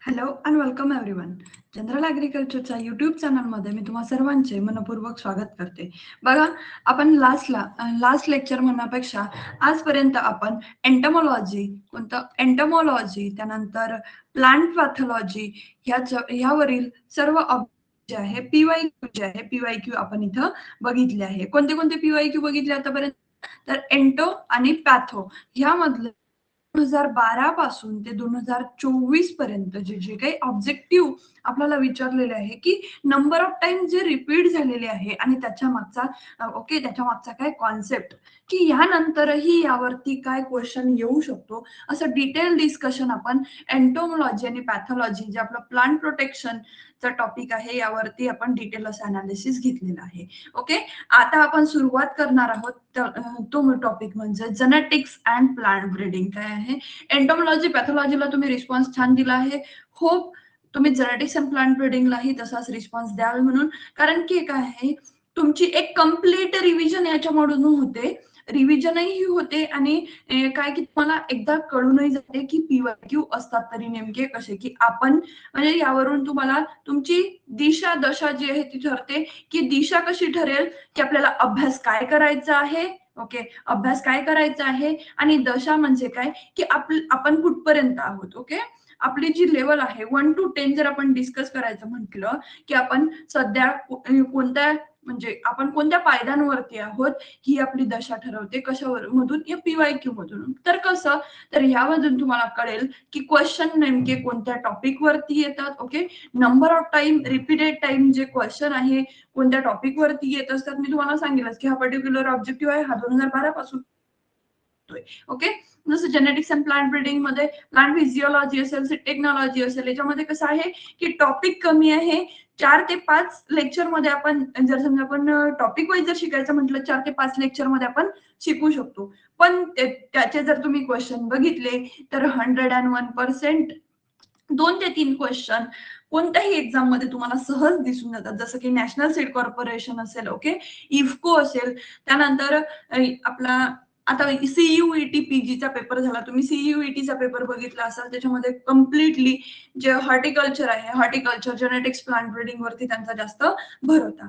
Hello and welcome everyone. General ॲग्रिकल्चरच्या YouTube चॅनलमध्ये मी तुम्हा सर्वांचे मनपूर्वक स्वागत करते. बघा, आपण लास्ट लेक्चर म्हणण्यापेक्षा आजपर्यंत आपण एंटमॉलॉजी, त्यानंतर प्लांट पॅथॉलॉजी ह्यावरील सर्व जे आहे PYQ जे आहे PYQ आपण इथं बघितले आहे. कोणते कोणते PYQ बघितले आतापर्यंत? तर एंटो आणि पॅथो ह्यामधलं 2012 पासून ते 2024 पर्यंत जे जे काही ऑब्जेक्टिव्ह आपल्याला विचारलेले आहे की नंबर ऑफ टाइम जे रिपीट झालेले आहे आणि त्याच्या मागचा काय कॉन्सेप्ट की ह्यानंतरही यावरती काय क्वेश्चन येऊ शकतो असं डिटेल डिस्कशन आपण एंटोमॉलॉजी आणि पॅथॉलॉजी जे आपलं प्लांट प्रोटेक्शनचा टॉपिक आहे यावरती आपण डिटेल असं अनालिसिस घेतलेलं आहे. ओके, आता आपण सुरुवात करणार आहोत. तो टॉपिक म्हणजे जेनेटिक्स अँड प्लांट ब्रीडिंग काय आहे. एंटोमॉलॉजी पॅथॉलॉजीला तुम्ही रिस्पॉन्स छान दिला आहे. होप तुम्ही जेनेटिक्स अँड प्लांट ब्रीडिंगलाही तसाच रिस्पॉन्स द्याल म्हणून, कारण की काय आहे तुमची एक कम्प्लीट रिव्हिजन याच्यामधून होते, रिव्हिजनही होते आणि काय की तुम्हाला एकदा कळूनही जाते की PYQ असतात तरी नेमके कसे, की आपण म्हणजे यावरून तुम्हाला तुमची दिशा दशा जी आहे ती ठरते की दिशा कशी ठरेल की आपल्याला अभ्यास काय करायचा आहे. ओके, अभ्यास काय करायचा आहे आणि दशा म्हणजे काय की आपण कुठपर्यंत आहोत. ओके, आपली जी लेवल आहे 1 to 10 जर आपण डिस्कस करायचं म्हटलं की आपण सध्या कोणत्या म्हणजे आपण कोणत्या पायद्यांवरती आहोत ही आपली दशा ठरवते. कशावर मधून? या PYQ मधून. तर कसं? तर ह्यामधून तुम्हाला कळेल की क्वेश्चन नेमके कोणत्या टॉपिक वरती येतात. Okay, number of time, repeated time जे क्वेश्चन आहे कोणत्या टॉपिक वरती येत असतात. मी तुम्हाला सांगितलं की हा पर्टिक्युलर ऑब्जेक्टिव्ह आहे, हा 2012 पासून. ओके, जसं जेनेटिक्स अँड प्लांट ब्रीडिंग मध्ये प्लांट फिजिओलॉजी असेल, टेक्नॉलॉजी असेल, याच्यामध्ये कसं आहे की टॉपिक कमी आहे. 4 ते 5 लेक्चर मध्ये आपण जर समजा आपण टॉपिक वाईज जर शिकायचं म्हटलं 4 ते 5 लेक्चर मध्ये आपण शिकू शकतो. पण त्याचे जर तुम्ही क्वेश्चन बघितले तर 101% 2 ते 3 क्वेश्चन कोणत्याही एक्झाम मध्ये तुम्हाला सहज दिसून जातात. जसं की नॅशनल सीड कॉर्पोरेशन असेल, ओके, इफ्को असेल, त्यानंतर आपला आता CUET PGचा पेपर झाला. तुम्ही CUETचा पेपर बघितला असाल, त्याच्यामध्ये कम्प्लिटली जे हॉर्टिकल्चर आहे, हॉर्टिकल्चर जेनेटिक्स प्लांट ब्रीडिंग वरती त्यांचा जास्त भर होता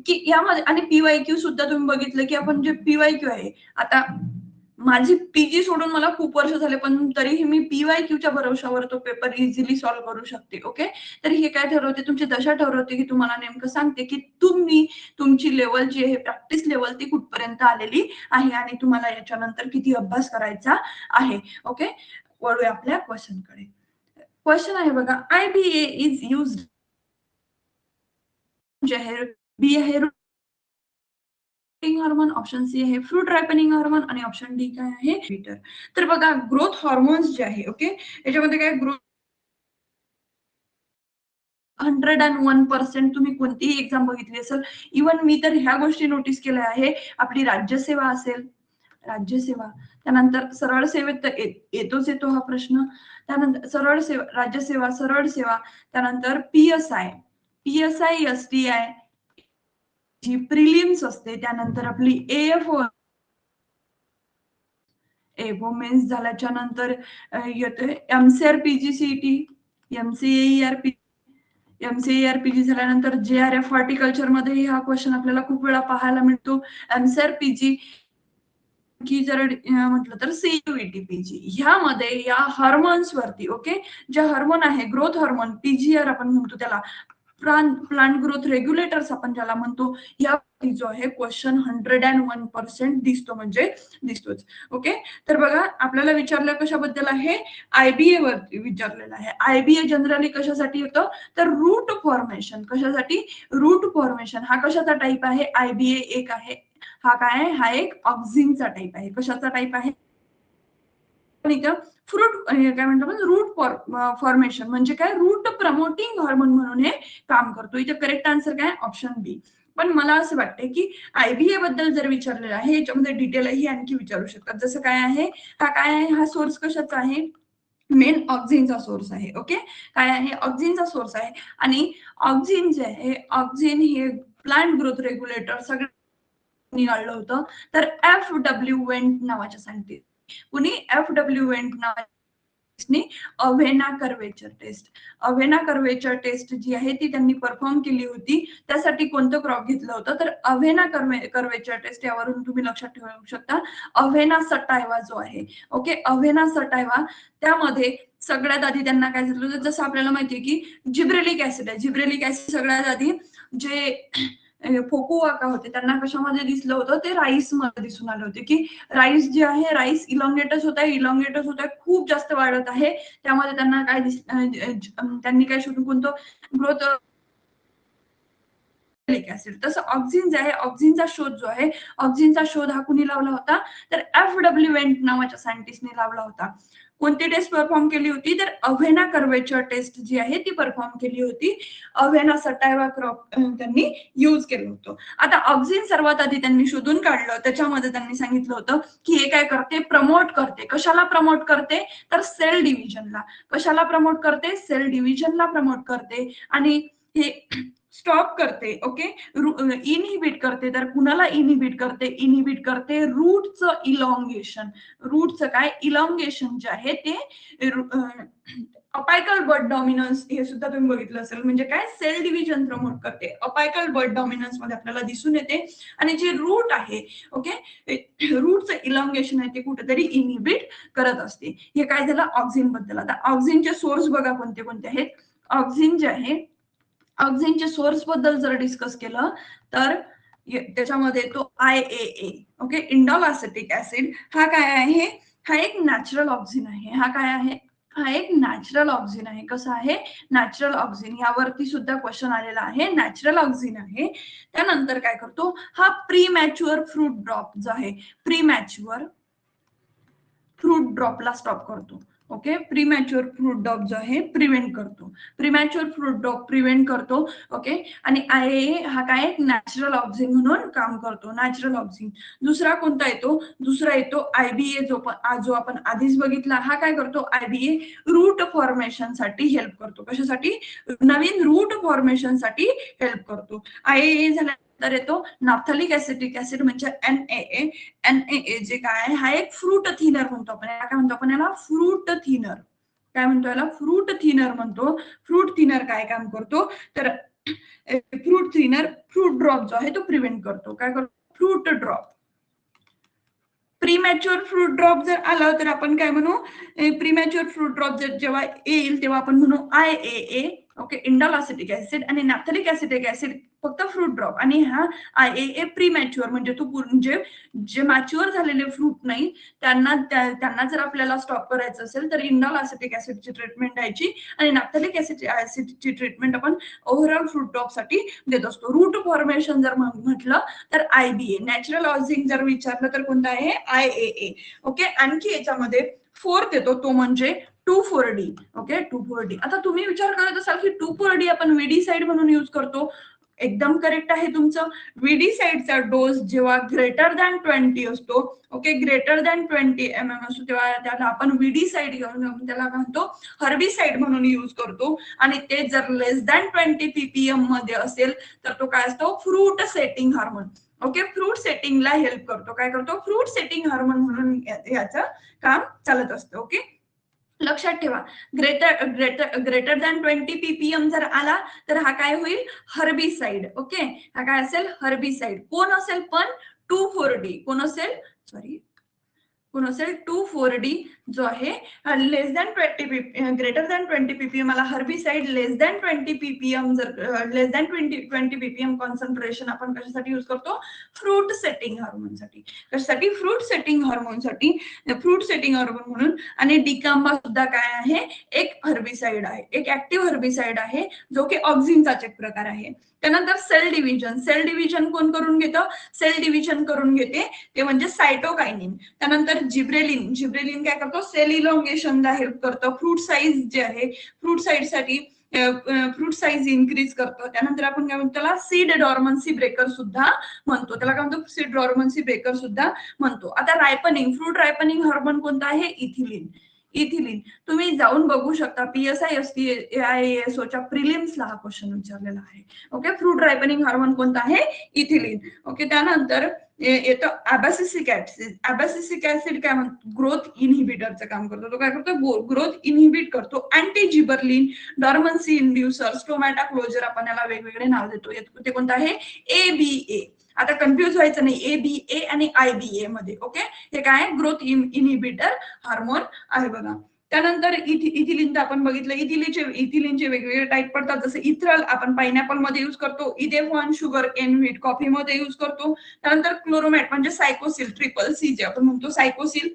की यामध्ये. आणि PYQ सुद्धा तुम्ही बघितलं की आपण जे PYQ आहे, आता माझी PG सोडून मला खूप वर्ष झाले पण तरीही मी PYQच्या भरोशावर तो पेपर इझिली सॉल्व्ह करू शकते. ओके, तर हे काय ठरवते, तुमची दशा ठरवते की तुम्हाला नेमकं सांगते की तुमची लेवल जी आहे, प्रॅक्टिस लेवल ती कुठपर्यंत आलेली आहे आणि तुम्हाला याच्यानंतर किती अभ्यास करायचा आहे. ओके, वळूया आपल्या क्वेश्चनकडे. क्वेश्चन आहे बघा, IBA इज युज्ड जे आहे, बी आहे हार्मोन, ऑप्शन सी आहे फ्रूट रायपनिंग हार्मोन आणि ऑप्शन डी काय आहे ट्विटर. तर बघा, ग्रोथ हॉर्मोन्स जे आहे, ओके, याच्यामध्ये काय ग्रोथ 101% तुम्ही कोणतीही एक्झाम बघितली असेल, इव्हन मी तर ह्या गोष्टी नोटीस केल्या आहे. आपली राज्यसेवा असेल, राज्यसेवा, त्यानंतर सरळ सेवेत तर येतो हा प्रश्न. त्यानंतर राज्यसेवा, सरळ सेवा, त्यानंतर PSI STI जी प्रिलिम्स असते, त्यानंतर आपली AFO मेन्स झाल्याच्या नंतर येते MCR PGCET, MCAR PG झाल्यानंतर JRF हॉर्टिकल्चर मध्ये हा क्वेश्चन आपल्याला खूप वेळा पाहायला मिळतो. MCR PG की जर म्हटलं तर CUET PG ह्यामध्ये या हार्मोन्स वरती, ओके, जे हार्मोन आहे ग्रोथ हार्मोन PGR आपण म्हणतो त्याला, प्लांट ग्रोथ रेग्युलेटर्स आपण ज्याला म्हणतो, या जो आहे क्वेश्चन 101% दिसतो म्हणजे दिसतोच. ओके, तर बघा, आपल्याला विचारलं कशाबद्दल आहे, IBA वरती विचारलेलं आहे. IBA जनरली कशासाठी येतं, तर रूट फॉर्मेशन. कशासाठी? Root formation. हा कशाचा टाईप आहे? IBA एक आहे. हा काय आहे? हा एक ऑक्झिनचा टाईप आहे. कशाचा टाईप आहे? फ्रूट काय म्हणतो आपण, रूट फॉर्मेशन म्हणजे काय, रूट प्रमोटिंग हार्मोन म्हणून हे काम करतो. इथे करेक्ट आन्सर काय? ऑप्शन बी. पण मला असं वाटतं की IBA बद्दल जर विचारलेलं आहे, याच्यामध्ये डिटेलही आणखी विचारू शकतात. जसं काय आहे, हा काय आहे, हा सोर्स कशाचा आहे, मेन ऑक्झिनचा सोर्स आहे. ओके, काय आहे, ऑक्झिनचा सोर्स आहे. आणि ऑक्झिन जे आहे, ऑक्झिन हे प्लांट ग्रोथ रेग्युलेटर सगळं निघालं होतं. तर FW वेंट नावाच्या सायंटिस्ट, कुणी FW वेंट नावाच्या अव्हेना कर्वेचर टेस्ट. अव्हेना कर्वेचर टेस्ट जी आहे ती त्यांनी परफॉर्म केली होती. त्यासाठी कोणतं क्रॉप घेतलं होतं, तर अव्हेना कर्वेचर टेस्ट. यावरून तुम्ही लक्षात ठेवू शकता अव्हेना सटायवा जो आहे, ओके, अव्हेना सटायवा, त्यामध्ये सगळ्यात आधी त्यांना काय झालं होतं, जसं आपल्याला माहितीये की जिब्रेलिक ऍसिड आहे. जिब्रेलिक ऍसिड सगळ्यात आधी जे फोकुवाका होते त्यांना कशामध्ये दिसलं होतं, ते राईस मध्ये दिसून आले होते की राईस जे आहे, राईस इलॉंगेटस होत आहे, खूप जास्त वाढत आहे. त्यामध्ये त्यांना काय त्यांनी काय शोधून कोणतं ग्रोथ ऍसिड. तसं ऑक्सिन जे आहे, ऑक्सिनचा शोध जो आहे, ऑक्सिनचा शोध हा कुणी लावला होता, तर एफ.डब्ल्यू. वेंट नावाच्या सायंटिस्टने लावला होता. कोणती टेस्ट परफॉर्म केली होती, तर अव्हेना कर्वेचर टेस्ट जी आहे ती परफॉर्म केली होती. अव्हेना सटायवा क्रॉप त्यांनी यूज केलं होतं. आता ऑक्सिन सर्वात आधी त्यांनी शोधून काढलं. त्याच्यामध्ये त्यांनी सांगितलं होतं की हे काय करते, प्रमोट करते. कशाला प्रमोट करते, तर सेल डिव्हिजनला. कशाला प्रमोट करते, सेल डिव्हिजनला प्रमोट करते. आणि हे स्टॉप करते, ओके, इनहिबिट करते. तर कुणाला इनहिबिट करते, इनहिबिट करते रूटचं इलॉंगेशन. रूटचं काय इलॉंगेशन जे आहे ते अपायकल बर्ड डॉमिनन्स, हे सुद्धा तुम्ही बघितलं असेल. म्हणजे काय, सेल डिव्हिजन प्रमोट करते. अपायकल बर्ड डॉमिनन्स मध्ये आपल्याला दिसून येते. आणि जे रूट आहे, ओके, रूटचं इलॉंगेशन आहे ते कुठेतरी इनहिबिट करत असते. हे काय झालं ऑक्सिन बद्दल. आता ऑक्सिनचे सोर्स बघा कोणते कोणते आहेत. ऑक्सिन जे आहे, ऑक्सिनच्या सोर्स बद्दल जर डिस्कस केलं तर त्याच्यामध्ये तो IAA, ओके, इंडॉल ऍसिटिक ऍसिड, हा काय आहे, हा एक नॅचरल ऑक्सिन आहे. हा काय आहे, हा एक नॅचरल ऑक्सिन आहे. कसं आहे, नॅचरल ऑक्सिन. यावरती सुद्धा क्वेश्चन आलेला आहे. नॅचरल ऑक्सिन आहे. त्यानंतर काय करतो, हा प्री मॅच्युअर फ्रूट ड्रॉप जो आहे, प्री मॅच्युअर फ्रूट ड्रॉपला स्टॉप करतो. ओके, प्रीमॅच्युअर फ्रूट ड्रॉप जो आहे प्रिव्हेंट करतो. प्रीमॅच्युअर फ्रूट ड्रॉप प्रिव्हेंट करतो. ओके, आणि IAA हा काय एक नॅचरल ऑक्सिन म्हणून काम करतो. Natural auxin. दुसरा कोणता येतो, दुसरा येतो IBA, जो आपण आधीच बघितला. हा काय करतो, IBA रूट फॉर्मेशन साठी हेल्प करतो. कशासाठी, नवीन रूट फॉर्मेशन साठी हेल्प करतो. IAA झाल्यानंतर येतो नाफ्थॅलिक ऍसिटिक ऍसिड म्हणजे NAA. NAA जे काय आहे, हा एक फ्रूट थिनर म्हणतो आपण. याला काय म्हणतो आपण, याला फ्रूट थिनर. काय म्हणतो, याला फ्रूट थिनर म्हणतो. फ्रूट थिनर काय काम करतो, तर फ्रूट थिनर फ्रूट ड्रॉप जो आहे तो प्रिव्हेंट करतो. काय करतो, fruit drop. Premature fruit drop जर आला तर आपण काय म्हणू, प्रीमॅच्युअर फ्रूट ड्रॉप जर जेव्हा येईल तेव्हा आपण म्हणू IAA, ओके, इंडॉल ऍसिटिक ऍसिड. आणि नॅफ्थॅलिक ऍसिटिक ऍसिड फक्त फ्रूट ड्रॉप. आणि हा IAA प्रीमॅच्युअर म्हणजे तो म्हणजे जे मॅच्युअर झालेले फ्रूट नाही त्यांना जर आपल्याला स्टॉप करायचं असेल तर इंडॉल ऍसिटिक ऍसिडची ट्रीटमेंट द्यायची. आणि नॅफ्थॅलिक ऍसिडची ट्रीटमेंट आपण ओव्हरऑल फ्रूट ड्रॉप साठी देत असतो. रूट फॉर्मेशन जर म्हटलं तर IBA. नॅचरल ऑक्सिन जर विचारलं तर कोणता आहे, IAA. ओके, आणखी याच्यामध्ये फोर्थ येतो तो म्हणजे 2,4-D. Okay, 2,4-D. आता तुम्ही विचार करत असाल की 2,4-D आपण विडीसाइड म्हणून युज करतो. एकदम करेक्ट आहे तुमचं. विडीसाइडचा डोस जेव्हा ग्रेटर दॅन 20 असतो, ओके, ग्रेटर दॅन 20 mm असतो, तेव्हा त्याला आपण विडीसाइड घेऊन त्याला म्हणतो हर्बिसाइड म्हणून युज करतो. आणि ते जर लेस दॅन 20 ppm मध्ये असेल तर तो काय असतो, fruit setting hormone. Okay, fruit सेटिंगला हेल्प करतो. काय करतो, फ्रूट सेटिंग हार्मोन म्हणून याचं काम चालत असतं. ओके, लक्षात ठेवा. ग्रेटर दॅन 20 ppm जर आला तर हा काय होईल, हर्बिसाइड. ओके, हा काय असेल, हर्बिसाइड. कोण असेल पण, 2,4-D. कोण असेल, सॉरी, कोण असेल, 2,4-D जो आहे लेस दॅन 20 ग्रेटर दॅन 20 ppm मला हर्बिसाइड. लेस दॅन 20 ppm जर लेस दॅन 20 ppm कॉन्सन्ट्रेशन आपण कशासाठी युज करतो, फ्रूट सेटिंग हार्मोनसाठी. कशासाठी, फ्रूट सेटिंग हार्मोनसाठी. फ्रूट सेटिंग हार्मोन म्हणून. आणि डिकांबा सुद्धा काय आहे, एक हर्बिसाइड आहे, एक ऍक्टिव्ह हर्बिसाइड आहे जो की ऑक्सिनचाच एक प्रकार आहे. त्यानंतर सेल डिव्हिजन. सेल डिव्हिजन कोण करून घेतं, सेल डिव्हिजन करून घेते ते म्हणजे सायटोकायनिन. त्यानंतर जिब्रेलिन. जिब्रेलिन काय करतो, सेल इलॉंगेशनला हेल्प करतं. फ्रूट साईज जे आहे, फ्रूट साईज साठी फ्रूट साईज इन्क्रीज करतो. त्यानंतर आपण काय म्हणतो, त्याला सीड डॉर्मन्सी ब्रेकर सुद्धा म्हणतो. त्याला काय म्हणतो, सीड डॉर्मन्सी ब्रेकर सुद्धा म्हणतो. आता रायपनिंग, फ्रूट रायपनिंग हार्मोन कोणता आहे, इथिलीन. इथिलीन. तुम्ही जाऊन बघू शकता PSI IASOच्या प्रिलिम्सला हा क्वेश्चन विचारलेला आहे. ओके, फ्रूट रायपनिंग हार्मोन कोणता आहे? इथिलीन. ओके, त्यानंतर येतो अबॅसिसिक ऍसिड. अबॅसिसिक ऍसिड काय म्हणतो? ग्रोथ इनहिबिटरचं काम करतो. तो काय करतो? ग्रोथ इनहिबिट करतो. अँटी जिबरलिन, डॉर्मन्सी इंड्युसर, स्टोमॅटा क्लोजर, आपण याला वेगवेगळे नाव देतो. ते कोणतं आहे? ABA. आता कन्फ्युज व्हायचं नाही ABA आणि IBA मध्ये. ओके, हे काय? ग्रोथ इनहिबिटर हार्मोन आहे बघा. त्यानंतर इथिलीन आपण बघितलं. इथिलीनचे वेगवेगळे टाईप पडतात. जसं इथरल आपण पायनॅपल मध्ये युज करतो, ethanol sugar cane wheat coffee मध्ये युज करतो. त्यानंतर क्लोरोमॅट म्हणजे सायकोसिल, ट्रिपल सी जे आपण म्हणतो सायकोसिल,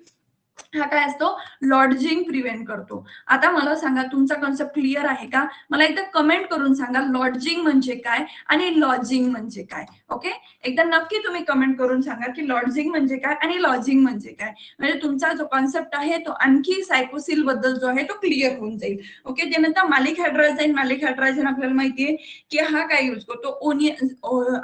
हा काय असतो? लॉडजिंग प्रिव्हेंट करतो. आता मला सांगा, तुमचा कॉन्सेप्ट क्लिअर आहे का? मला एकदा कमेंट करून सांगा लॉडजिंग म्हणजे काय आणि लॉजिंग म्हणजे काय. ओके, एकदा नक्की तुम्ही कमेंट करून सांगा की लॉडजिंग म्हणजे काय आणि लॉजिंग म्हणजे काय. म्हणजे तुमचा जो कॉन्सेप्ट आहे तो आणखी सायकोसिल बद्दल जो आहे तो क्लिअर होऊन जाईल. ओके, त्यानंतर मालिक हायड्रायझाईन आपल्याला माहितीये की हा काय युज करतो? ओनियन.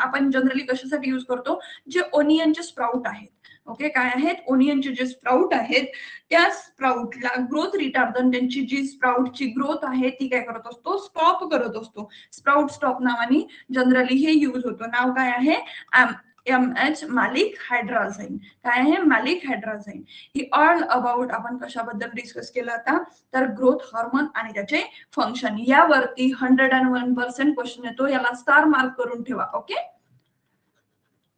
आपण जनरली कशासाठी युज करतो? जे ओनियनचे स्प्राउट आहेत. ओके, काय आहेत? ओनियनचे जे स्प्राउट आहेत त्या स्प्राउटला ग्रोथ रिटार्डन, त्यांची जी स्प्राउटची ग्रोथ आहे ती काय करत असतो? स्टॉप करत असतो. स्प्राउट स्टॉप नावाने जनरली हे युज होतं. नाव काय आहे? MH मालिक हायड्राझाईन. काय आहे? मालिक हायड्राझाईन. ही ऑल अबाउट आपण कशाबद्दल डिस्कस केलं आता? तर ग्रोथ हार्मोन आणि त्याचे फंक्शन. यावरती 101% क्वेश्चन येतो. याला स्टार मार्क करून ठेवा. ओके,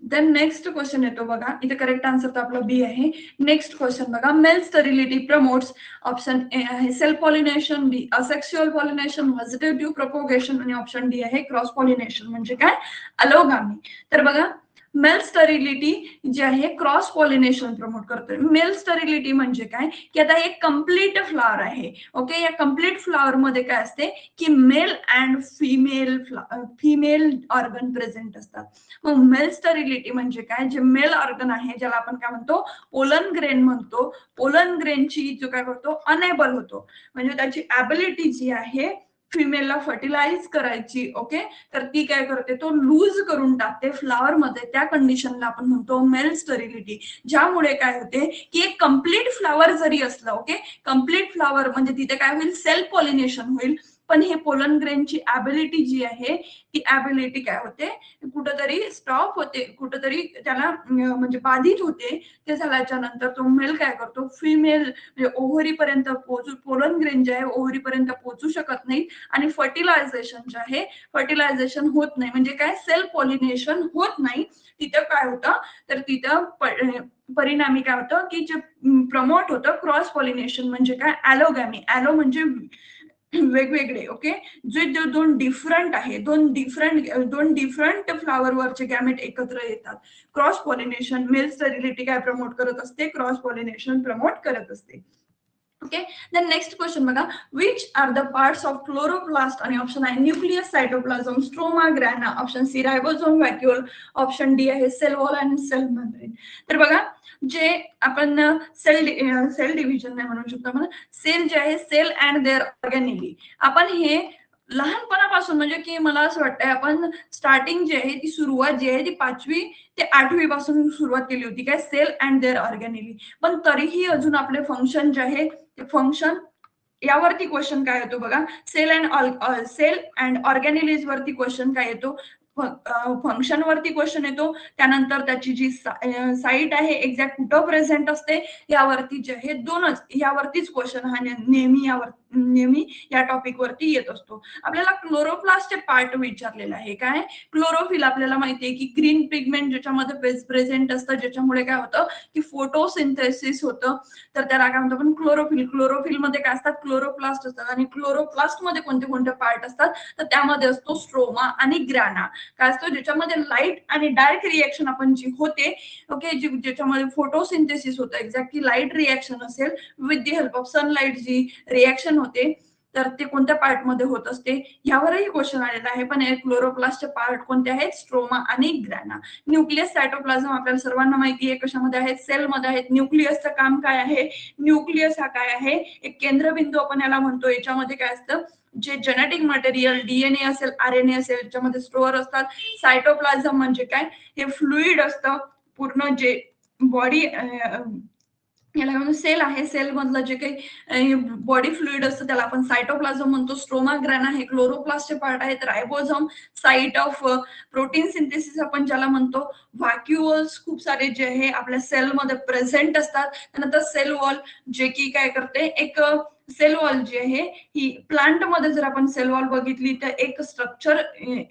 देन नेक्स्ट क्वेश्चन येतो बघा. इथे करेक्ट आन्सर तर आपला बी आहे. नेक्स्ट क्वेश्चन बघा. Male sterility promotes. Option A आहे self pollination, B asexual pollination, vegetative propagation आणि ऑप्शन डी आहे क्रॉस पॉलिनेशन. म्हणजे काय? अलोगामी. तर बघा, मेल स्टरिलिटी जे आहे क्रॉस पॉलिनेशन प्रमोट करते. मेल स्टरिलिटी म्हणजे काय? की आता एक कम्प्लीट फ्लॉवर आहे. ओके, या कम्प्लीट फ्लॉवर मध्ये काय असते की male and female organ present असतात. मग मेल स्टरिलिटी म्हणजे काय? जे मेल ऑर्गन आहे ज्याला आपण काय म्हणतो? पोलन ग्रेन म्हणतो. पोलन ग्रेनची जो काय करतो? अनेबल होतो. म्हणजे त्याची ॲबिलिटी जी आहे फिमेलला फर्टिलाइज करायची. ओके, तर ती काय करते? तो लूज करून टाकते फ्लॉवर मध्ये. त्या कंडिशनला आपण म्हणतो मेल स्टरिलिटी. ज्यामुळे काय होते की एक कम्प्लीट फ्लॉवर जरी असलं, ओके, कम्प्लीट फ्लॉवर म्हणजे तिथे काय होईल? सेल्फ पॉलिनेशन होईल. पण हे पोलन ग्रेनची ॲबिलिटी जी आहे ती ॲबिलिटी काय होते? कुठंतरी स्टॉप होते, कुठंतरी त्याला म्हणजे बाधित होते. ते झाल्याच्या नंतर तो मेल काय करतो? फिमेल म्हणजे ओव्हरी पर्यंत पोहोचू, पोलन ग्रेन जे आहे ओव्हरी पर्यंत पोहोचू शकत नाही आणि फर्टिलायझेशन जे आहे फर्टिलायझेशन होत नाही. म्हणजे काय? सेल्फ पॉलिनेशन होत नाही. तिथं काय होतं? तर तिथं परिणामी काय होतं की जे प्रमोट होतं क्रॉस पॉलिनेशन. म्हणजे काय? ॲलोगॅमी. ॲलो म्हणजे वेगवेगळे. ओके, जे दोन डिफरंट आहे, दोन डिफरंट फ्लॉवरवरचे गॅमेट एकत्र येतात. Cross pollination. मेल स्टरिलिटी काय प्रमोट करत असते? क्रॉस पॉलिनेशन प्रमोट करत असते. ओके, देन नेक्स्ट क्वेश्चन बघा. Which are the parts of chloroplast? आणि ऑप्शन आहे nucleus, cytoplasm, stroma, grana. Option C ribosome, vacuole. Option D आहे सेल वॉल आणि सेल मेम्ब्रेन. तर बघा, जे आपण सेल डिव्हिजन नाही म्हणू शकतो आपण, सेल जे आहे सेल अँड देअर ऑर्गॅनिली. आपण हे लहानपणापासून म्हणजे की मला असं वाटतंय आपण स्टार्टिंग जी आहे ती सुरुवात जी आहे ती 5वी ते 8वी पासून सुरुवात केली होती. काय? Cell and their organelle. पण तरीही अजून आपले फंक्शन जे आहे ते फंक्शन यावरती क्वेश्चन काय येतो बघा. सेल अँड ऑर्गॅनिलीज वरती क्वेश्चन काय येतो? फंक्शन वरती क्वेश्चन येतो. त्यानंतर त्याची जी साईट आहे एक्झॅक्ट कुठं प्रेझेंट असते यावरती जे आहे दोनच यावरतीच क्वेश्चन हा नेहमी या टॉपिक वरती येत असतो. आपल्याला क्लोरोप्लास्टचे पार्ट विचारलेला आहे. काय? क्लोरोफिल आपल्याला माहितीये की ग्रीन पिगमेंट ज्याच्यामध्ये प्रेझेंट असतं, ज्याच्यामुळे काय होतं की फोटोसिंथेसिस होतं. तर त्याला काय म्हणतो आपण? क्लोरोफिल. क्लोरोफिल मध्ये काय असतात? क्लोरोप्लास्ट असतात. आणि क्लोरोप्लास्ट मध्ये कोणते कोणते पार्ट असतात? तर त्यामध्ये असतो स्ट्रोमा आणि ग्रॅना. काय असतो? ज्याच्यामध्ये लाईट आणि डार्क रिएक्शन आपण जी होते, ओके, ज्याच्यामध्ये फोटोसिंथेसिस होतं, एक्झॅक्टली लाईट रिएक्शन असेल with the help of sunlight जी रिएक्शन होते, तर ते कोणत्या पार्ट मध्ये होत असते यावरही क्वेश्चन आलेला आहे. पण क्लोरोप्लास्टचे पार्ट कोणते आहेत? स्ट्रोमा आणि ग्रॅना. न्यूक्लियस, सायटोप्लाझम आपल्याला सर्वांना माहिती आहे कशामध्ये आहेत? सेलमध्ये आहेत. न्यूक्लियसचं काम काय आहे? न्यूक्लियस हा काय आहे? एक केंद्रबिंदू आपण याला म्हणतो. याच्यामध्ये काय असतं? जे जेनेटिक मटेरियल DNA असेल, RNA असेल याच्यामध्ये स्टोअर असतात. सायटोप्लाझम म्हणजे काय? हे फ्लुइड असतं पूर्ण जे बॉडी याला म्हणून सेल आहे, सेल मधलं जे काही बॉडी फ्लुइड असतं त्याला आपण सायटोप्लाझम म्हणतो. स्ट्रोमा ग्रॅना हे क्लोरोप्लास्टचे पार्ट आहेत. Ribosome site of protein synthesis आपण ज्याला म्हणतो. व्हॅक्युअल्स खूप सारे जे आहे आपल्या सेलमध्ये प्रेझेंट असतात. त्यानंतर सेल वॉल जे की काय करते, एक सेल वॉल जी आहे ही प्लांट मध्ये जर आपण सेल वॉल बघितली तर एक स्ट्रक्चर,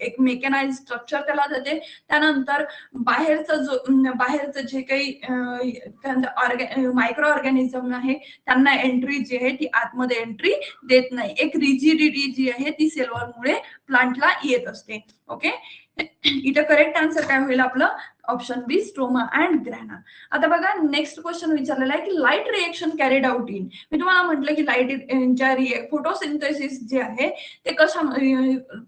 एक मेकॅनाइज स्ट्रक्चर त्याला देते. त्यानंतर बाहेरचं जे काही मायक्रो ऑर्गॅनिझम आहे त्यांना एंट्री जी आहे ती आतमध्ये एंट्री देत नाही. एक रिजिडिटी जी आहे ती सेल वॉलमुळे प्लांटला येत असते. ओके, इथं करेक्ट आन्सर काय होईल आपलं, option B, stroma and grana. आता बघा नेक्स्ट क्वेश्चन विचारलेला आहे की light reaction carried out in. मी तुम्हाला म्हटलं की लाईट फोटोसिंथेसिस जे आहे ते कशा,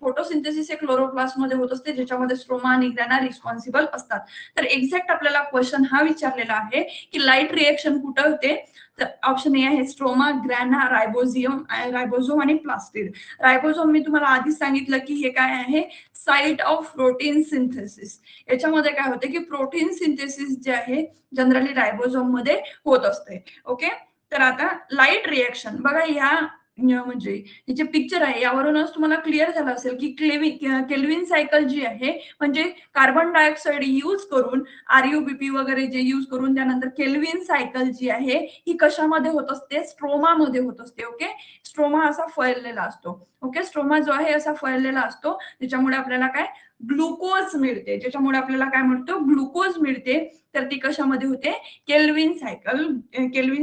फोटोसिंथेसिस हे क्लोरोप्लास्ट मध्ये होत असते ज्याच्यामध्ये स्ट्रोमा आणि ग्रॅना रिस्पॉन्सिबल असतात. तर एक्झॅक्ट आपल्याला क्वेश्चन हा विचारलेला आहे की लाईट रिएक्शन कुठं होते. तर ऑप्शन ए आहे स्ट्रोमा, ग्रॅना, रायबोझोम आणि प्लास्टिड. रायबोझोम मी तुम्हाला आधीच सांगितलं की हे काय आहे, साइट ऑफ प्रोटीन सिंथेसिस. याच्यामध्ये काय होते की प्रोटीन सिंथेसिस जे आहे जनरली रायबोझोम मध्ये होत असते. ओके, तर आता लाईट रिएक्शन बघा, या म्हणजे हे जे पिक्चर आहे यावरूनच तुम्हाला क्लिअर झालं असेल की केल्विन सायकल जी आहे म्हणजे कार्बन डायऑक्साइड यूज करून, आरयुबीपी वगैरे जे यूज करून, त्यानंतर केल्विन सायकल जी आहे ही कशामध्ये होत असते, स्ट्रोमा मध्ये होत असते. ओके, स्ट्रोमा असा फैललेला असतो. ओके, स्ट्रोमा जो आहे असा फैललेला असतो, त्याच्यामुळे आपल्याला काय ग्लुकोज मिळते, ज्याच्यामुळे आपल्याला काय म्हणतो, ग्लुकोज मिळते. तर ती कशामध्ये होते, केल्विन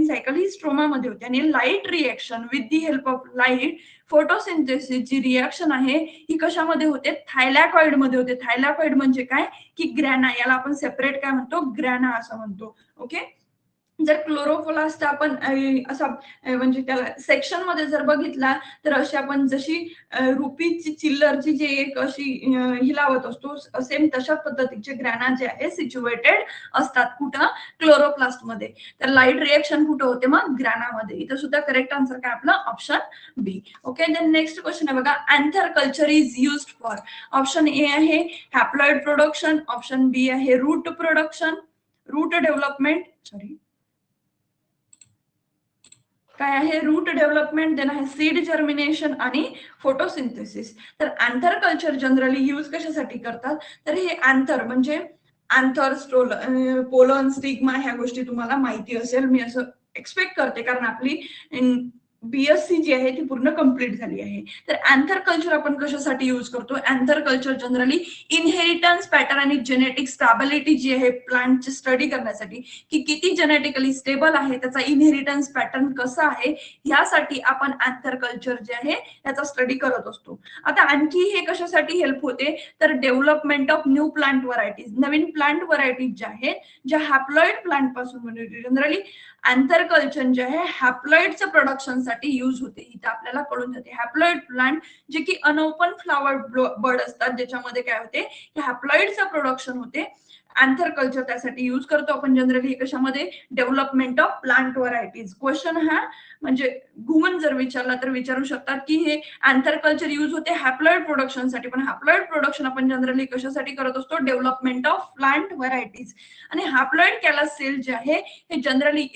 सायकल ही स्ट्रोमा मध्ये होते. आणि light reaction with the help of light, photosynthesis जी रिएक्शन आहे ही कशामध्ये होते, थायलॅकॉइड मध्ये होते. थायलॅकॉइड म्हणजे काय की ग्रॅना, याला आपण सेपरेट काय म्हणतो, ग्रॅना असं म्हणतो. ओके, जर क्लोरोप्लास्ट आपण असा म्हणजे त्याला सेक्शन मध्ये जर बघितला तर अशी आपण जशी रुपीची चिल्लरची जी एक अशी ही लावत असतो, सेम तशा पद्धतीचे ग्रॅना जे आहे सिच्युएटेड असतात कुठं, क्लोरोप्लास्ट मध्ये. तर लाईट रिएक्शन कुठं होते मग, ग्रॅनामध्ये. इथं सुद्धा करेक्ट आन्सर काय आपलं, option B. Okay, then next question आहे बघा, anther culture is used for. Option A आहे हॅप्लॉइड प्रोडक्शन, ऑप्शन बी आहे root production, root development, sorry काय आहे, रूट डेव्हलपमेंट, देन आहे सीड जर्मिनेशन आणि फोटोसिंथेसिस. तर अँथर कल्चर जनरली यूज कशासाठी करतात, तर हे अँथर म्हणजे अँथर, पोलन, स्टिग्मा ह्या गोष्टी तुम्हाला माहिती असेल, मी असं एक्सपेक्ट करते, कारण आपली बीएससी जी आहे ती पूर्ण कंप्लीट झाली आहे. तर अँथर कल्चर आपण कशासाठी यूज करतो, anther culture generally inheritance pattern आणि जेनेटिक स्टॅबिलिटी जी आहे प्लांटची स्टडी करण्यासाठी, की किती जेनेटिकली स्टेबल आहे, त्याचा इनहेरिटन्स पॅटर्न कसा आहे, यासाठी आपण अँथर कल्चर जे आहे याचा स्टडी करत असतो. आता आणखी हे कशासाठी हेल्प होते, तर development of new plant varieties, Naveen plant varieties ज्या आहेत ज्या हॅप्लॉइड प्लांट पासून बनवते. जनरली अँथर कल्चर जे आहे हॅप्लॉइडच्या प्रोडक्शन साठी यूज होते. इथे आपल्याला कळून जाते हॅप्लॉइड प्लांट जे की अनओपन फ्लावर बर्ड असतात, ज्याच्यामध्ये काय होते, हॅप्लॉइडचं प्रोडक्शन होते. अँथर कल्चर त्यासाठी यूज करतो आपण जनरली कशामध्ये, development of plant varieties. Question हा म्हणजे घुमून जर विचारला तर विचारू शकतात की हे अँथर कल्चर यूज होते हॅप्लॉइड प्रोडक्शन साठी, पण हॅप्लॉइड प्रोडक्शन आपण जनरली कशासाठी करत असतो, डेव्हलपमेंट ऑफ प्लांट व्हरायटीज. आणि हॅप्लॉइड कॅलस सेल जे आहे हे जनरली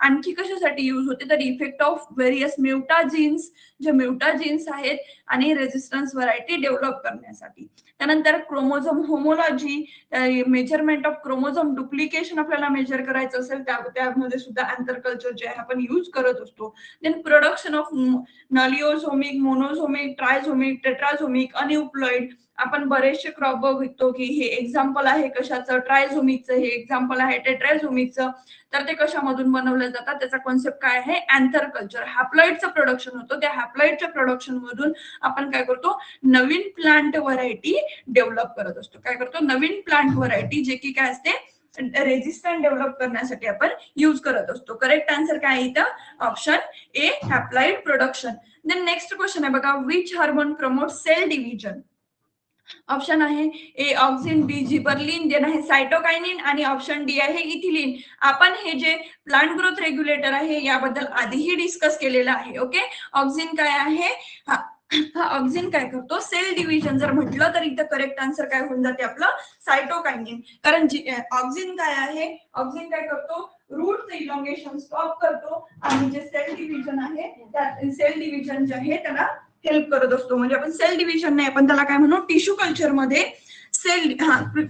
आणखी कशासाठी यूज होते, तर इफेक्ट ऑफ व्हेरियस म्युटाजीन्स, जे म्युटाजीन्स आहेत आणि रेजिस्टन्स व्हरायटी डेव्हलप करण्यासाठी. त्यानंतर chromosome homology, measurement of chromosome duplication आपल्याला मेजर करायचं असेल त्यामध्ये सुद्धा अँथर कल्चर जे आहे आपण यूज करत असतो. देन प्रोडक्शन ऑफ नलिओझोमिक, मोनोझोमिक, ट्रायझोमिक, टेट्राझोमिक, अनयुप्लॉइड, आपण बरेचसे क्रॉप बघतो की हे एक्झाम्पल आहे कशाचं, ट्रायझोमिकचं, हे एक्झाम्पल आहे टेट्राझोमिकचं. तर ते कशामधून बनवले जातात, त्याचा कॉन्सेप्ट काय आहे, अँथर कल्चर. हॅप्लॉइडचं प्रोडक्शन होतं, त्या हॅप्लॉइडच्या प्रोडक्शन मधून आपण काय करतो, नवीन प्लांट व्हरायटी डेव्हलप करत असतो. काय करतो, नवीन प्लांट व्हरायटी जे की काय असते, रेजिस्टंट डेव्हलप करण्यासाठी आपण यूज करत असतो. करेक्ट आन्सर काय आहे इथं, option A, haploid production. Then next question आहे बघा, which hormone promote cell division. Option आहे A auxin, B gibberellin, then आहे सायटोकायनिन आणि ऑप्शन डी आहे इथिलिन. आपण हे जे प्लांट ग्रोथ रेग्युलेटर आहे याबद्दल आधीही डिस्कस केलेलं आहे. ओके, ऑक्सिन काय आहे, हा ऑक्सिन काय करतो, सेल डिव्हिजन जर म्हटलं तर इथं करेक्ट आन्सर काय होऊन जाते आपलं, सायटोकायनिन. कारण ऑक्सिन काय आहे, ऑक्सिन काय करतो, रूटचं इलॉंगेशन स्टॉप करतो आणि जे सेल डिव्हिजन आहे त्या सेल डिव्हिजन जे आहे त्याला हेल्प करत असतो. म्हणजे आपण सेल डिव्हिजन नाही, आपण त्याला काय म्हणू, टिश्यू कल्चर मध्ये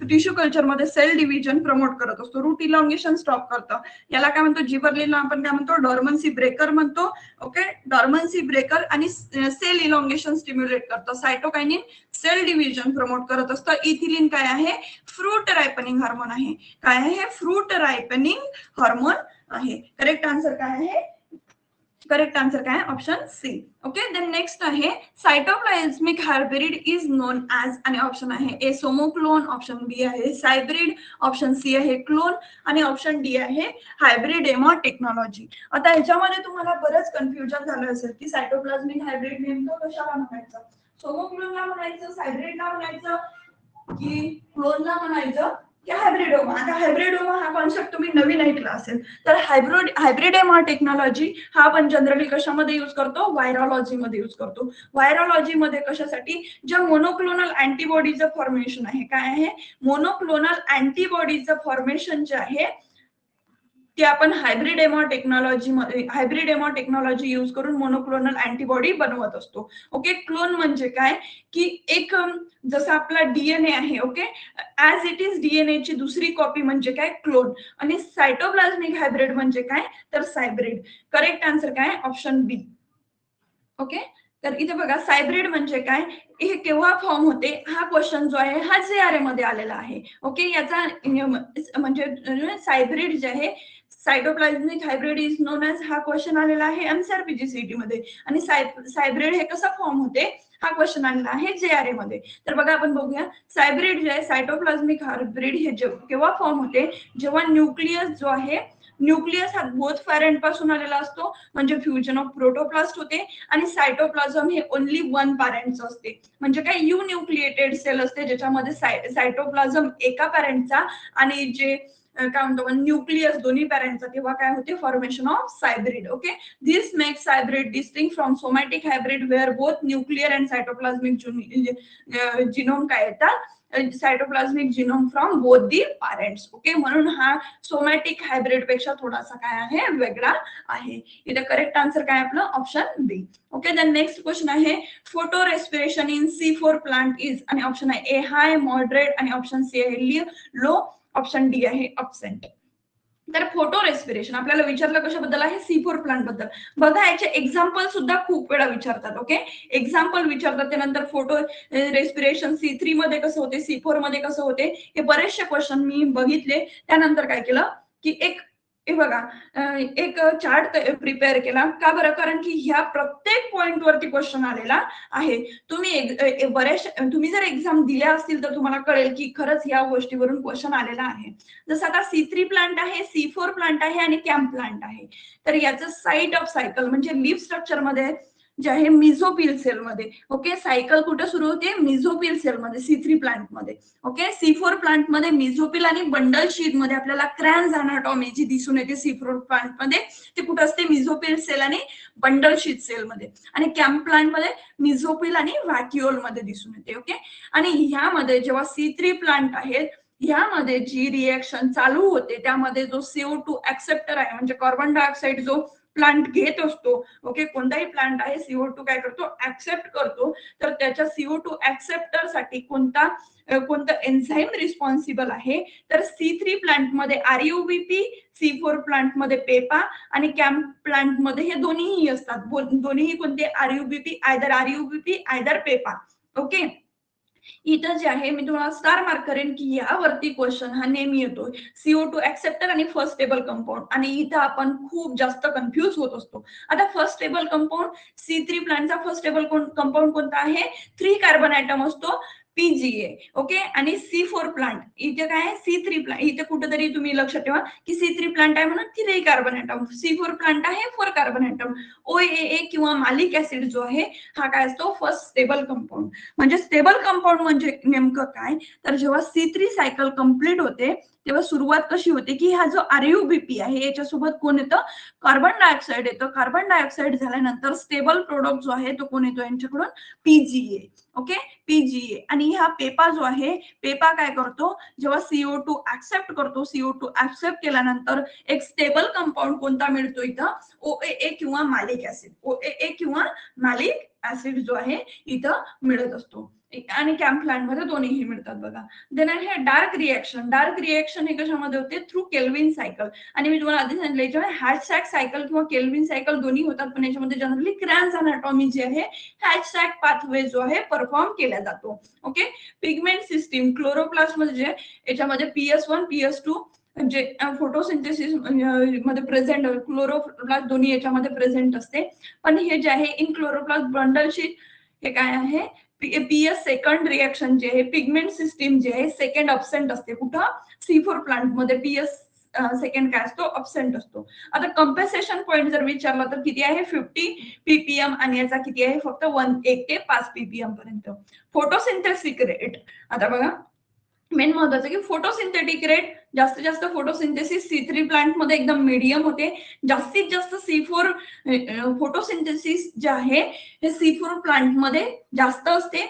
टिश्यू कल्चर मध्ये सेल डिव्हिजन प्रमोट करत असतो. रूट इलॉंगेशन स्टॉप करतं. याला काय म्हणतो, जिबरलिनला आपण काय म्हणतो, डॉर्मन्सी ब्रेकर म्हणतो. ओके, डॉर्मन्सी ब्रेकर आणि सेल इलॉंगेशन स्टिम्युलेट करतं. सायटोकायनिन सेल डिव्हिजन प्रमोट करत असतं. इथिलिन काय आहे, फ्रूट रायपनिंग हार्मोन आहे. काय आहे, फ्रूट रायपनिंग हार्मोन आहे. करेक्ट आन्सर काय आहे, करेक्ट आन्सर काय आहे, option C. Okay, then next आहे cytoplasmic hybrid is known as, आणि ऑप्शन आहे ए सोमोक्लोन, ऑप्शन बी आहे सायब्रिड, ऑप्शन सी आहे क्लोन आणि ऑप्शन डी आहे हायब्रिडेमा टेक्नॉलॉजी. आता ह्याच्यामध्ये तुम्हाला बरंच कन्फ्युजन झालं असेल की सायटोप्लाझ्मिक हायब्रिड नेमकं कशाला म्हणायचं, सोमोक्लोनला म्हणायचं, सायब्रिडला म्हणायचं की क्लोनला म्हणायचं की हायब्रिडोमा. आता हायब्रिडोमा हा कॉन्सेप्ट तुम्ही नवीन ऐकला असेल, तर हायब्रिडेमा टेक्नॉलॉजी हा आपण जनरली कशामध्ये युज करतो, व्हायरॉलॉजी मध्ये युज करतो. व्हायरॉलॉजी मध्ये कशासाठी, ज्या मोनोक्लोनल अँटीबॉडीचं फॉर्मेशन आहे, काय आहे, मोनोक्लोनल अँटीबॉडीचं फॉर्मेशन जे आहे ते आपण हायब्रिडेमा टेक्नॉलॉजी यूज करून मोनोक्लोनल अँटीबॉडी बनवत असतो. ओके, क्लोन म्हणजे काय की एक जसं आपला डीएनए आहे, okay, as it is DNA ची दुसरी कॉपी म्हणजे काय, क्लोन. आणि सायटोप्लाझ्मिक हायब्रिड म्हणजे काय, तर सायब्रिड. करेक्ट आन्सर काय, ऑप्शन बी. ओके, तर इथे बघा सायब्रिड म्हणजे काय, हे केव्हा फॉर्म होते, हा क्वेश्चन जो आहे हा जेआरए मध्ये आलेला आहे. ओके, याचा म्हणजे सायब्रिड जे आहे, cytoplasmic hybrid is known as, हा क्वेश्चन आलेला आहे एमसीआरपीजीसीईटी मध्ये. आणि सायब्रिड हे कसं फॉर्म होते, हा क्वेश्चन आलेला आहे जेआरए मध्ये. तर बघा आपण बघूया, सायब्रिड जे आहे, सायटोप्लाझ्मिक हायब्रिड हे केव्हा फॉर्म होते, जेव्हा न्यूक्लियस जो आहे, न्यूक्लियस हा बोथ पॅरेंट पासून आलेला असतो, म्हणजे फ्युजन ऑफ प्रोटोप्लास्ट होते, आणि सायटोप्लाझम हे ओनली वन पॅरेंटचं असते. म्हणजे काय, यू न्यूक्लिएटेड सेल असते ज्याच्यामध्ये सायटोप्लाझम एका पॅरेंटचा आणि जे काय म्हणतो न्यूक्लियस दोन्ही पॅरेंटचा, तेव्हा काय होते, formation of cybrid. Okay, this makes cybrid distinct from somatic hybrid where both nuclear and cytoplasmic genome काय येतात, cytoplasmic genome from both the parents. Okay, म्हणून हा सोमॅटिक हायब्रिड पेक्षा थोडासा काय आहे, वेगळा आहे. इथे करेक्ट आन्सर काय आपलं, option B. Okay, then next question आहे photo respiration in C4 plant is, आणि ऑप्शन आहे ए हाय, मॉडरेट, आणि ऑप्शन सी आहे लो, ऑप्शन डी आहे अब्सेंट. तर फोटो रेस्पिरेशन आपल्याला विचारलं कशाबद्दल आहे, C4 प्लांट बद्दल. बघा याचे एक्झाम्पल सुद्धा खूप वेळा विचारतात. ओके, एक्झाम्पल विचारतात, त्यानंतर फोटो रेस्पिरेशन C3 मध्ये कसं होते, C4 मध्ये कसं होते, हे बरेचसे क्वेश्चन मी बघितले. त्यानंतर काय केलं की हे बघा एक चार्ट प्रिपेअर केला. का बरं, कारण की ह्या प्रत्येक पॉइंट वरती क्वेश्चन आलेला आहे. तुम्ही जर एक्झाम दिल्या असतील तर तुम्हाला कळेल की खरंच या गोष्टीवरून क्वेश्चन आलेला आहे. जसं आता C3 प्लांट आहे, C4 प्लांट आहे आणि कॅम्प प्लांट आहे. तर याचं साईट ऑफ सायकल म्हणजे लीफ स्ट्रक्चर मध्ये जे आहे मिझोपिल सेल मध्ये. ओके, सायकल कुठे सुरू होते, मिझोपिल सेल मध्ये, C3 प्लांट मध्ये. ओके, C4 प्लांट मध्ये मिझोपिल आणि बंडल शीट मध्ये आपल्याला क्रॅन्स अनाटॉमी जी दिसून येते C4 प्लांट मध्ये, ते कुठे असते, मिझोपिल सेल आणि बंडल शीट सेल मध्ये. आणि कॅम्प प्लांट मध्ये मिझोपिल आणि व्हॅक्युओल मध्ये दिसून येते. ओके, आणि ह्यामध्ये जेव्हा C3 प्लांट आहे, ह्यामध्ये जी रिएक्शन चालू होते त्यामध्ये जो CO2 ऍक्सेप्टर आहे, म्हणजे कार्बन डायऑक्साईड जो प्लांट घेत असतो. ओके, कोणताही प्लांट आहे CO2 काय करतो, ऍक्सेप्ट करतो. तर त्याच्या CO2 ऍक्सेप्टर साठी कोणतं एन्झाईम रिस्पॉन्सिबल आहे, तर C3 प्लांट मध्ये RUBP, C4 प्लांट मध्ये पेपा, आणि कॅम्प प्लांट मध्ये हे दोन्हीही असतात. दोन्हीही कोणते, RUBP आयदर पेपा. ओके, इथं जे आहे मी तुम्हाला स्टार मार्क करेन की यावरती क्वेश्चन हा नेहमी येतो, CO2 ऍक्सेप्टर आणि फर्स्ट स्टेबल कंपाऊंड. आणि इथं आपण खूप जास्त कन्फ्युज होत असतो. आता फर्स्ट स्टेबल कंपाऊंड, C3 प्लांटचा फर्स्ट स्टेबल कंपाऊंड कोणता आहे, 3 कार्बन ॲटम असतो, PGA. ओके, आणि C4 प्लांट इथे काय आहे, C3 प्लांट, इथे कुठेतरी तुम्ही लक्षात ठेवा की C3 प्लांट आहे म्हणून 3 कार्बन ॲटम, C4 प्लांट आहे 4 कार्बन ॲटम. OAA किंवा मालिक ऍसिड जो आहे हा काय असतो, फर्स्ट स्टेबल कंपाऊंड. म्हणजे स्टेबल कंपाऊंड म्हणजे नेमकं काय, तर जेव्हा C3 सायकल कंप्लीट होते तेव्हा सुरुवात कशी होते की हा जो RUBP आहे याच्यासोबत कोण येतं, कार्बन डायऑक्साईड येतं. कार्बन डायऑक्साईड झाल्यानंतर स्टेबल प्रोडक्ट जो आहे तो कोण येतो यांच्याकडून, PGA. Okay, PGA. आणि हा पेपा जो आहे, पेपा काय करतो, जेव्हा CO2 ऍक्सेप्ट करतो, CO2 ऍक्सेप्ट केल्यानंतर एक स्टेबल कंपाऊंड कोणता मिळतो इथं, OAA किंवा मॅलिक ऍसिड. OAA किंवा मॅलिक ऍसिड जो आहे इथं मिळत असतो. आणि कॅम्प प्लांट मध्ये दोन्हीही मिळतात बघा. देन आहे डार्क रिएक्शन. डार्क रिएक्शन हे कशामध्ये होते, थ्रू केल्विन सायकल. आणि मी तुम्हाला आधी सांगितलं याच्यामध्ये हॅशटॅग सायकल किंवा केल्विन सायकल दोन्ही होतात, पण याच्यामध्ये जनरली क्रॅन्स अनाटॉमी जे आहे हॅशटॅग पाथवे जो आहे परफॉर्म केला जातो. ओके, पिगमेंट सिस्टीम क्लोरोप्लास्ट मध्ये जे याच्यामध्ये PS1 PS2 जे फोटोसिंथेसिस मध्ये प्रेझेंट, क्लोरोप्लास्ट दोन्ही याच्यामध्ये प्रेझेंट असते. पण हे जे आहे इन क्लोरोप्लास्ट बंडलशी हे काय आहे, PS सेकंड रिएक्शन जे आहे, पिगमेंट सिस्टीम जे आहे सेकंड अब्सेंट असते. कुठं, C4 प्लांट मध्ये PS सेकंड काय असतो, अब्सेंट असतो. आता कंपेसेशन पॉईंट जर विचारला तर किती आहे, 50 ppm आणि याचा किती आहे, फक्त 1 ते 5 ppm पर्यंत. फोटोसिंथेसिस रेट, आता बघा मेन महत्वाचं की फोटोसिंथेटिक रेट जास्तीत जास्त फोटोसिंथेसिस C3 प्लांट मध्ये एकदम मीडियम होते. जास्तीत जास्त C4 फोटोसिंथेसिस जे आहे हे C4 प्लांट मध्ये जास्त असते.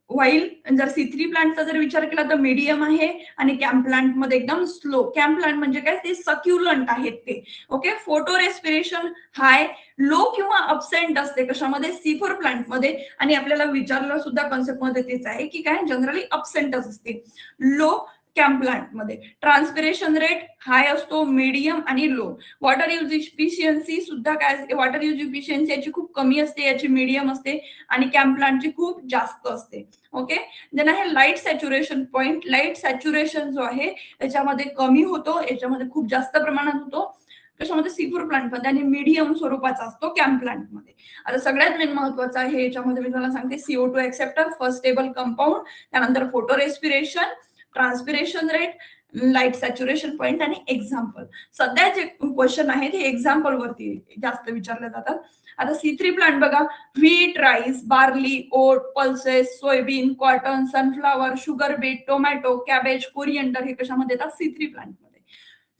वाईल जर C3 प्लांटचा जर विचार केला तर मीडियम आहे आणि कॅम्प प्लांट मध्ये एकदम स्लो. कॅम्प प्लांट म्हणजे काय, ते सक्युलंट आहेत ते. ओके, फोटो रेस्पिरेशन हाय, लो किंवा अब्सेंट असते कशामध्ये, C4 प्लांट मध्ये. आणि आपल्याला विचारलं सुद्धा कॉन्सेप्ट मध्ये तेच आहे की काय, जनरली अब्सेंटच असते लो कॅम्प प्लांट मध्ये. ट्रान्सपिरेशन रेट हाय असतो, मीडियम आणि लो. वॉटर यूज इफिशियन्सी सुद्धा काय, वॉटर यूज इफिशियन्सी याची खूप कमी असते, याची मीडियम असते. आणि कॅम्प प्लांटची खूप जास्त असते. ओके, देन आहे light saturation point. Light saturation जो आहे याच्यामध्ये कमी होतो, याच्यामध्ये खूप जास्त प्रमाणात होतो कशामध्ये, C4 प्लांट मध्ये. आणि मीडियम स्वरूपाचा असतो कॅम्प प्लांट मध्ये. आता सगळ्यात मेन महत्वाचं आहे याच्यामध्ये मी तुम्हाला सांगते, CO2 acceptor, first stable compound, त्यानंतर photo respiration, transpiration rate, light saturation point आणि एक्झाम्पल. सध्या जे क्वेश्चन आहेत हे एक्झाम्पल वरती जास्त विचारले जातात. आता C3 प्लांट बघा, wheat, rice, barley, oat, pulses, soybean, cotton, sunflower, sugar beet, tomato, cabbage, coriander हे कशामध्ये येतात, C3 प्लांट मध्ये.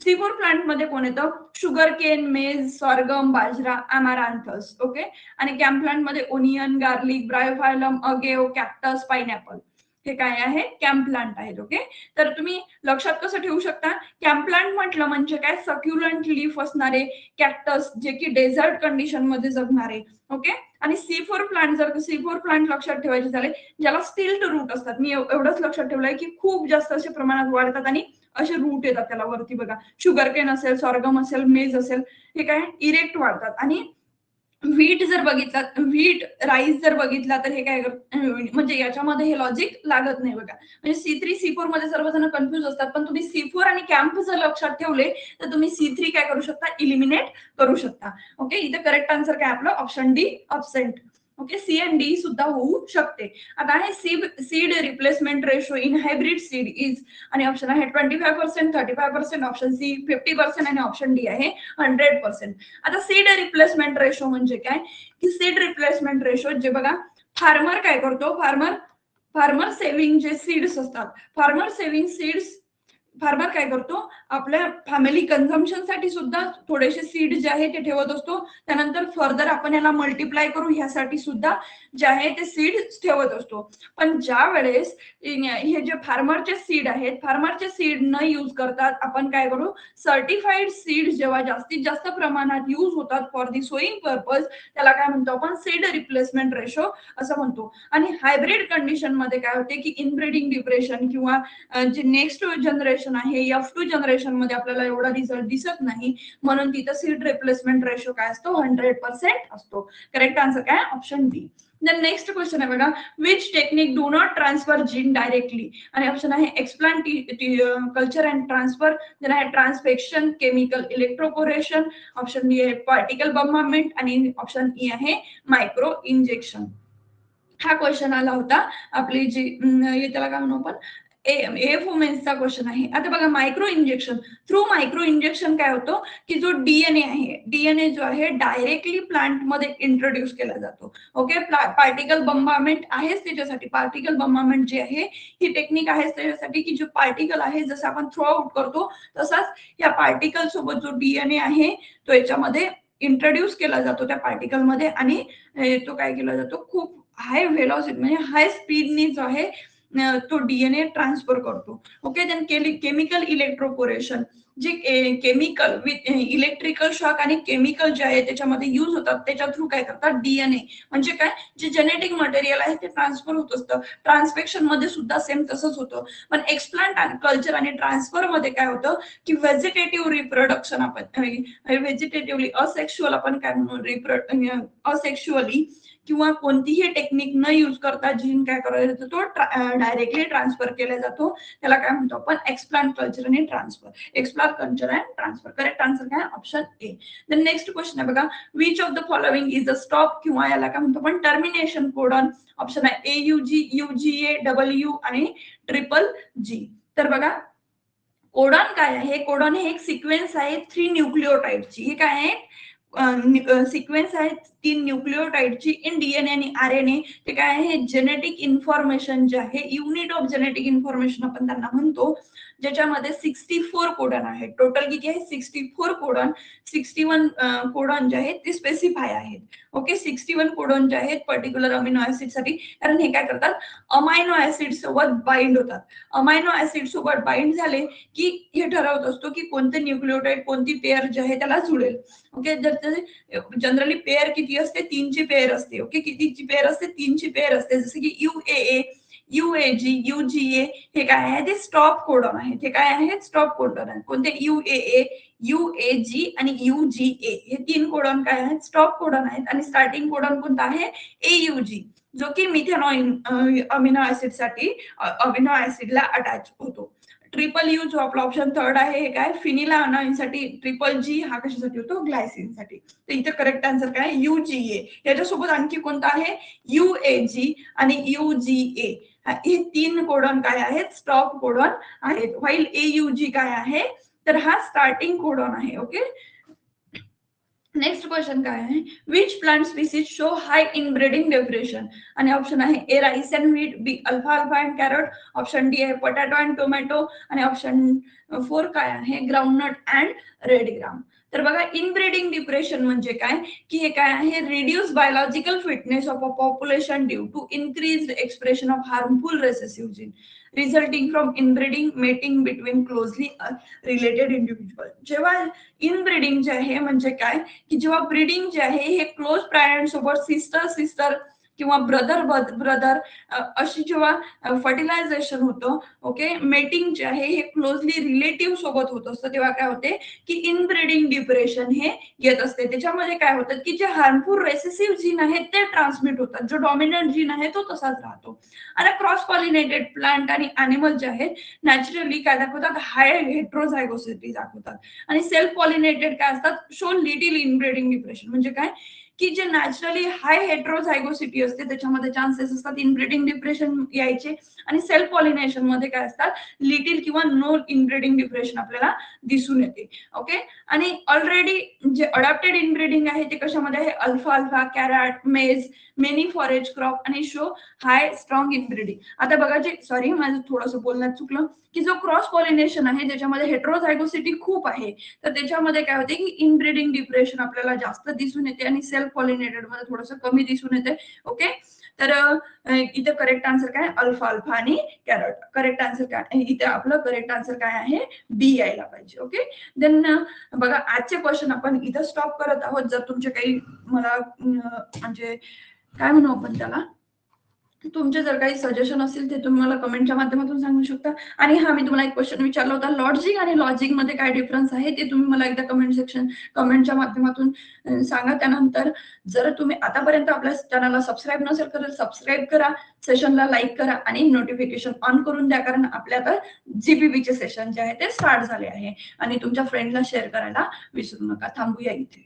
C4 प्लांट मध्ये कोण येतं, शुगर केन, मेज, सॉर्गम, बाजरा, अमारांथस. ओके, आणि कॅम्प प्लांट मध्ये onion, garlic, bryophyllum, agave, cactus, pineapple हे काय आहे, कॅम्प प्लांट आहेत. ओके, तर तुम्ही लक्षात कसं ठेवू शकता, कॅम्प प्लांट म्हटलं म्हणजे काय, सक्युलंट लीफ असणारे कॅक्टस जे की डेझर्ट कंडिशन मध्ये जगणारे. ओके, आणि C4 प्लांट, जर C4 प्लांट लक्षात ठेवायचे झाले ज्याला स्टिल्ट रूट असतात, मी एवढंच लक्षात ठेवलंय की खूप जास्त असे प्रमाणात वाढतात आणि असे रूट येतात त्याला वरती बघा. शुगर केन असेल, सॉर्गम असेल, मेज असेल, हे काय इरेक्ट वाढतात. आणि व्हीट जर बघितला, व्हीट, राईस जर बघितला तर हे काय म्हणजे याच्यामध्ये हे लॉजिक लागत नाही बघा. म्हणजे C3 C4 मध्ये सर्वजण कन्फ्युज असतात, पण तुम्ही C4 आणि कॅम्प जर लक्षात ठेवले तर तुम्ही C3 काय करू शकता, इलिमिनेट करू शकता. ओके, इथे करेक्ट आन्सर काय आपलं, option D, absent. Okay, C आणि D सुद्धा होऊ शकते. आता आहे seed replacement ratio in hybrid seed is, आणि ऑप्शन आहे 25%, 35%, ऑप्शन सी 50% आणि ऑप्शन डी आहे 100%. आता सीड रिप्लेसमेंट रेशो म्हणजे काय, की सीड रिप्लेसमेंट रेशो जे बघा, फार्मर काय करतो, फार्मर सेव्हिंग जे सीड्स असतात, फार्मर काय करतो, आपल्या फॅमिली कन्झम्पशन साठी सुद्धा थोडेसे सीड जे आहे ते ठेवत असतो. त्यानंतर फर्दर आपण याला मल्टिप्लाय करू ह्यासाठी सुद्धा जे आहे ते सीड ठेवत असतो. पण ज्या वेळेस हे जे फार्मरचे सीड आहेत, फार्मरचे सीड न यूज करतात आपण काय करू, सर्टिफाईड सीड जेव्हा जास्तीत जास्त प्रमाणात यूज होतात फॉर दी सोईंग पर्पज, त्याला काय म्हणतो आपण, सीड रिप्लेसमेंट रेशो असं म्हणतो. आणि हायब्रिड कंडिशन मध्ये काय होते की इनब्रीडिंग डिप्रेशन किंवा जे नेक्स्ट जनरेशन आहे, F2 जनरेशन मध्ये आपल्याला एवढा रिझल्ट दिसत नाही, म्हणून तिथं सीड रिप्लेसमेंट रेशो काय असतो, 100% असतो. करेक्ट आन्सर काय, option D. Then next question आहे बघा, which technique do not transfer gene directly, आणि ऑप्शन आहे explant culture and transfer, then आहे transfection, chemical electroporation, option D आहे पार्टिकल बंबामेंट, आणि ऑप्शन ई आहे मायक्रो इंजेक्शन. हा क्वेश्चन आला होता आपली जी त्याला काय म्हणू आपण, ए वुमेन्सचा क्वेश्चन आहे. आता बघा micro injection, through micro injection काय होतं की जो डीएनए आहे, डीएनए जो आहे डायरेक्टली प्लांट मध्ये इंट्रोड्यूस केला जातो. ओके, पार्टिकल बंबामेंट आहेच त्याच्यासाठी. पार्टिकल बंबामेंट जी आहे ही टेक्निक आहे त्याच्यासाठी की जो पार्टिकल आहे जसं आपण थ्रो आउट करतो तसाच या पार्टिकल सोबत जो डीएनए आहे तो याच्यामध्ये इंट्रोड्यूस केला जातो त्या पार्टिकल मध्ये आणि तो काय केला जातो खूप हाय व्हेलॉसिटी म्हणजे हाय स्पीडनी जो आहे तो डीएनए ट्रान्सफर करतो. ओके, देन केमिकल इलेक्ट्रोपोरेशन, जे केमिकल विथ इलेक्ट्रिकल शॉक आणि केमिकल जे आहे त्याच्यामध्ये युज होतात त्याच्या थ्रू काय करतात डीएनए म्हणजे काय जे जेनेटिक मटेरियल आहे ते ट्रान्सफर होत असतं. ट्रान्सपेक्शन मध्ये सुद्धा सेम तसंच होतं. पण एक्सप्लांट कल्चर आणि ट्रान्सफर मध्ये काय होतं की व्हेजिटेटिव्ह रिप्रोडक्शन आपण व्हेजिटेटिव्हली असेक्शुअल आपण काय म्हणू असेक्शुअली किंवा कोणतीही टेक्निक न यूज करता जीन काय करायला जातो तो डायरेक्टली ट्रान्सफर केला जातो. त्याला काय म्हणतो आपण एक्सप्लांट कल्चर आणि transfer. Explant culture and transfer. Correct answer काय option A. The next question आहे बघा, which of the following is a stop किंवा याला काय म्हणतो आपण टर्मिनेशन कोडॉन. ऑप्शन आहे AUG, UGA, WU आणि GGG. तर बघा कोडॉन काय आहे, कोडॉन हे एक सिक्वेन्स आहे 3 न्यूक्लिओटाइडची. हे काय आहे सिक्वेन्स आहे 3 न्यूक्लिओटाइडची इन डीएनए आणि आरएनए. ते काय आहे जेनेटिक इन्फॉर्मेशन जे आहे युनिट ऑफ जेनेटिक इन्फॉर्मेशन आपण त्यांना म्हणतो, ज्याच्यामध्ये 64 कोडॉन आहेत. टोटल किती आहे 64 कोडॉन. 61 कोडॉन जे आहेत ते स्पेसिफाय आहेत. ओके, 61 कोडॉन जे आहेत पर्टिक्युलर अमिनो ऍसिड साठी, कारण हे काय करतात अमायनो ऍसिड सोबत बाइंड होतात. अमायनो ऍसिड सोबत बाइंड झाले की हे ठरवत असतो की कोणते न्यूक्लिओटाइड कोणती पेअर जे आहे त्याला जुळेल. ओके, जर जनरली पेअर किती असते 3 ची पेअर असते. ओके, कितीची पेअर असते 3 ची पेअर असते. जसे की UAA, UAG, UGA हे काय आहे ते स्टॉप कोडॉन आहेत. हे काय आहेत स्टॉप कोडॉन आहेत. कोणते UAA, UAG आणि UGA हे 3 कोडॉन काय आहेत स्टॉप कोडॉन आहेत. आणि स्टार्टिंग कोडॉन कोणता आहे AUG जो की मिथेनॉल अमिनो ऍसिड साठी अमिनो ऍसिडला अटॅच होतो. यू जो आपला ऑप्शन थर्ड आहे हे काय फिनिलानाइन साठी. GGG हा कशासाठी होतो ग्लायसिन साठी. तर इथे करेक्ट आन्सर काय UGA. याच्यासोबत आणखी कोणता आहे UAG आणि UGA. हे 3 कोडॉन काय आहेत स्टॉप कोडॉन आहेत. व्हाईल AUG काय आहे तर हा स्टार्टिंग कोडॉन आहे. ओके, नेक्स्ट क्वेश्चन काय आहे, which plant species show high inbreeding depression. आणि ऑप्शन आहे A rice and wheat, B अल्फा अल्फा अँड कॅरट, ऑप्शन डी आहे पोटॅटो अँड टोमॅटो आणि ऑप्शन 4 काय आहे ग्राउंडनट अँड रेड ग्राम. तर बघा इनब्रीडिंग डिप्रेशन म्हणजे काय की हे काय आहे reduce biological fitness of a population due to increase expression of harmful recessive gene resulting from inbreeding mating between closely related individual. जेव्हा इनब्रीडिंग जे आहे म्हणजे काय की जेव्हा ब्रीडिंग जे आहे हे क्लोज पॅरेंट सोबत सिस्टर सिस्टर किंवा ब्रदर ब्रदर अशी जेव्हा फर्टिलायझेशन होतं. ओके, मेटिंग जे आहे हे क्लोजली रिलेटिव्ह सोबत होत असतं तेव्हा काय होते की इनब्रीडिंग डिप्रेशन हे येत असते. त्याच्यामध्ये काय होतं की जे हार्मफुल रेसेसिव्ह जीन आहेत ते ट्रान्समिट होतात. जो डॉमिनंट जीन आहे तो तसाच राहतो. आणि क्रॉस पॉलिनेटेड प्लांट आणि अॅनिमल जे आहेत नॅचरली काय दाखवतात हाय हेट्रोझायगोसिटी दाखवतात. आणि सेल्फ पॉलिनेटेड काय असतात शो लिटिल इनब्रीडिंग डिप्रेशन. म्हणजे काय की जे नॅचरली हाय हेट्रोझायगोसिटी असते त्याच्यामध्ये चान्सेस असतात इनब्रीडिंग डिप्रेशन यायचे. आणि सेल्फ पॉलिनेशन मध्ये काय असतात लिटिल किंवा नो इनब्रीडिंग डिप्रेशन आपल्याला दिसून येते. ओके, आणि ऑलरेडी जे अडॅप्टेड इनब्रीडिंग आहे ते कशामध्ये आहे अल्फा अल्फा कॅरट मेज मेनी फॉरेज क्रॉप आणि शो हाय स्ट्रॉंग इनब्रीडिंग. आता बघा जे सॉरी माझं थोडंसं बोलण्यात चुकलं की जो क्रॉस पॉलिनेशन आहे त्याच्यामध्ये हेट्रोझायगोसिटी खूप आहे तर त्याच्यामध्ये काय होते की इनब्रीडिंग डिप्रेशन आपल्याला जास्त दिसून येते आणि सेल्फ पॉलिनेटेड मध्ये थोडंसं कमी दिसून येते. ओके, तर इथे करेक्ट आन्सर काय अल्फा अल्फा आणि कॅरट. करेक्ट आन्सर काय इथे आपलं करेक्ट आन्सर काय आहे बी यायला पाहिजे. ओके, देन बघा आजचे क्वेश्चन आपण इथं स्टॉप करत आहोत. जर तुमचे काही मला म्हणजे काय म्हणू आपण त्याला तुमचे जर काही सजेशन असेल ते तुम्ही मला कमेंटच्या माध्यमातून सांगू शकता. आणि हा मी तुम्हाला एक क्वेश्चन विचारला होता लॉजिक आणि लॉजिक मध्ये काय डिफरन्स आहे ते तुम्ही मला एकदा कमेंटच्या माध्यमातून सांगा. त्यानंतर जर तुम्ही आतापर्यंत आपल्या चॅनलला सबस्क्राईब नसेल तर सबस्क्राईब करा, सेशनला लाईक करा आणि नोटिफिकेशन ऑन करून द्या कारण आपल्या आता जीपीबीचे सेशन जे आहे ते स्टार्ट झाले आहे. आणि तुमच्या फ्रेंडला शेअर करायला विसरू नका. थांबूया इथे.